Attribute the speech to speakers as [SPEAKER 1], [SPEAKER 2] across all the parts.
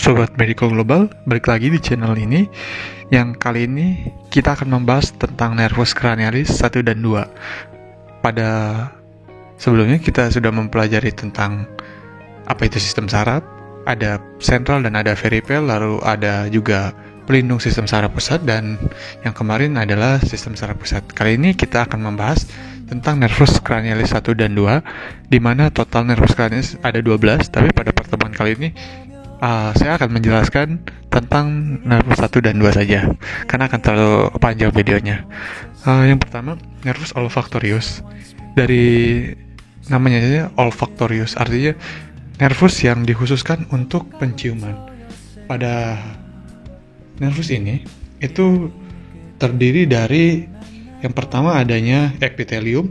[SPEAKER 1] Sobat Medical Global, balik lagi di channel ini. Yang kali ini kita akan membahas tentang nervus cranialis 1 dan 2. Pada sebelumnya kita sudah mempelajari tentang apa itu sistem saraf, ada sentral dan ada peripheral, lalu ada juga pelindung sistem saraf pusat, dan yang kemarin adalah sistem saraf pusat. Kali ini kita akan membahas tentang nervus cranialis 1 dan 2, di mana total nervus cranialis ada 12, tapi pada pertemuan kali ini saya akan menjelaskan tentang nervus 1 dan 2 saja, karena akan terlalu panjang videonya. Yang pertama, nervus olfactorius. Dari namanya saja olfactorius, artinya nervus yang dikhususkan untuk penciuman. Pada nervus ini, itu terdiri dari yang pertama adanya epithelium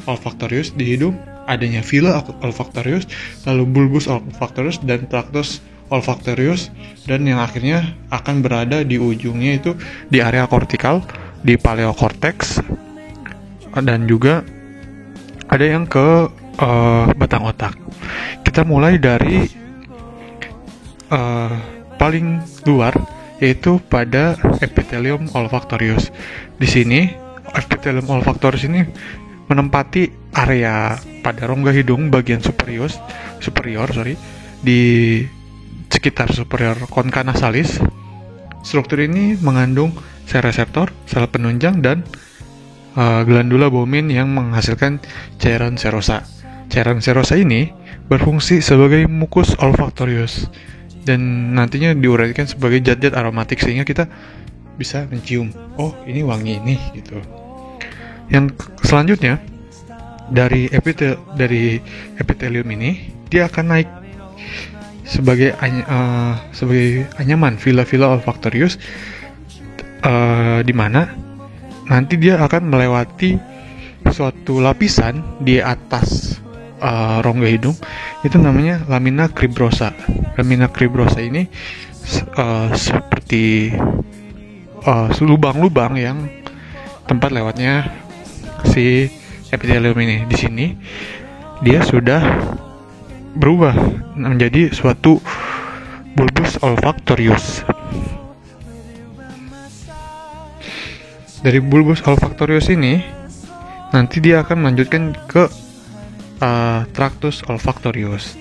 [SPEAKER 1] olfactorius di hidung, adanya villi olfactorius, lalu bulbus olfactorius dan tractus olfactorius, dan yang akhirnya akan berada di ujungnya itu di area kortikal, di paleokorteks, dan juga ada yang ke batang otak. Kita mulai dari paling luar, yaitu pada epithelium olfactorius. Di sini epithelium olfactorius ini menempati area pada rongga hidung bagian superior di sekitar superior concha nasalis. Struktur ini mengandung sel reseptor, sel penunjang, dan glandula Bowman yang menghasilkan cairan serosa. Cairan serosa ini berfungsi sebagai mucus olfactorius dan nantinya diuraikan sebagai zat-zat aromatik sehingga kita bisa mencium, oh ini wangi ini gitu. Yang selanjutnya dari epithelium ini dia akan naik sebagai anyaman villa olfactorius, di mana nanti dia akan melewati suatu lapisan di atas rongga hidung, itu namanya lamina cribrosa. Lamina cribrosa ini seperti lubang-lubang yang tempat lewatnya si epithelium ini. Di sini dia sudah berubah menjadi suatu bulbus olfactorius. Dari bulbus olfactorius ini nanti dia akan melanjutkan ke tractus olfactorius.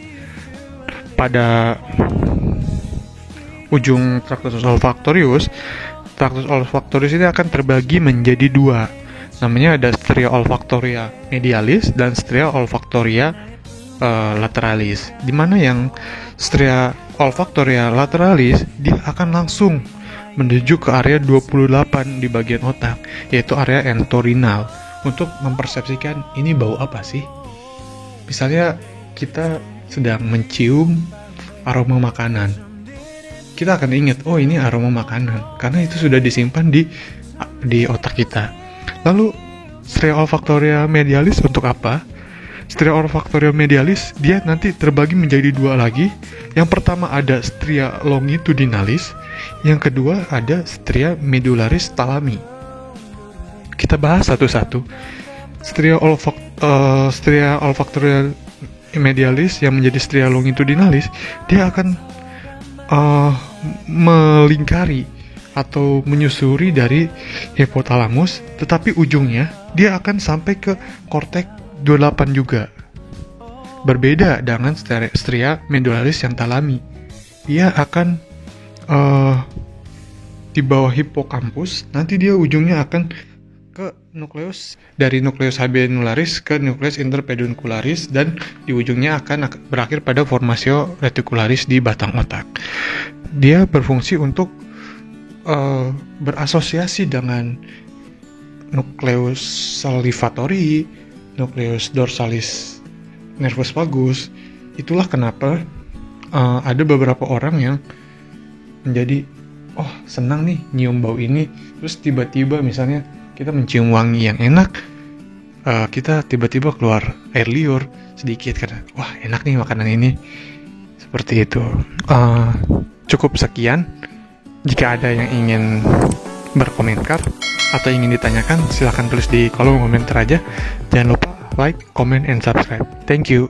[SPEAKER 1] Pada ujung tractus olfactorius ini akan terbagi menjadi dua. Namanya ada stria olfactoria medialis dan stria olfactoria lateralis. Di mana yang stria olfactoria lateralis dia akan langsung menuju ke area 28 di bagian otak, yaitu area entorhinal, untuk mempersepsikan ini bau apa sih. Misalnya kita sedang mencium aroma makanan, kita akan ingat, oh ini aroma makanan, karena itu sudah disimpan di otak kita. Lalu stria olfactoria medialis untuk apa? Stria olfactoria medialis dia nanti terbagi menjadi dua lagi. Yang pertama ada stria longitudinalis, yang kedua ada stria medullaris thalami. Kita bahas satu-satu. Stria olfactoria medialis yang menjadi stria longitudinalis, dia akan melingkari atau menyusuri dari hipotalamus, tetapi ujungnya dia akan sampai ke korteks 28 juga. Berbeda dengan stria medullaris yang thalami, dia akan di bawah hipokampus, nanti dia ujungnya akan ke nukleus, dari nukleus habenularis ke nukleus interpeduncularis, dan di ujungnya akan berakhir pada formatio reticularis di batang otak. Dia berfungsi untuk berasosiasi dengan nukleus salivatori, nukleus dorsalis nervus vagus. Itulah kenapa ada beberapa orang yang menjadi senang nih nyium bau ini, terus tiba-tiba misalnya kita mencium wangi yang enak, kita tiba-tiba keluar air liur sedikit karena wah enak nih makanan ini. Seperti itu. Cukup sekian. Jika ada yang ingin berkomentar atau ingin ditanyakan, silahkan tulis di kolom komentar aja. Jangan lupa like, comment, and subscribe. Thank you.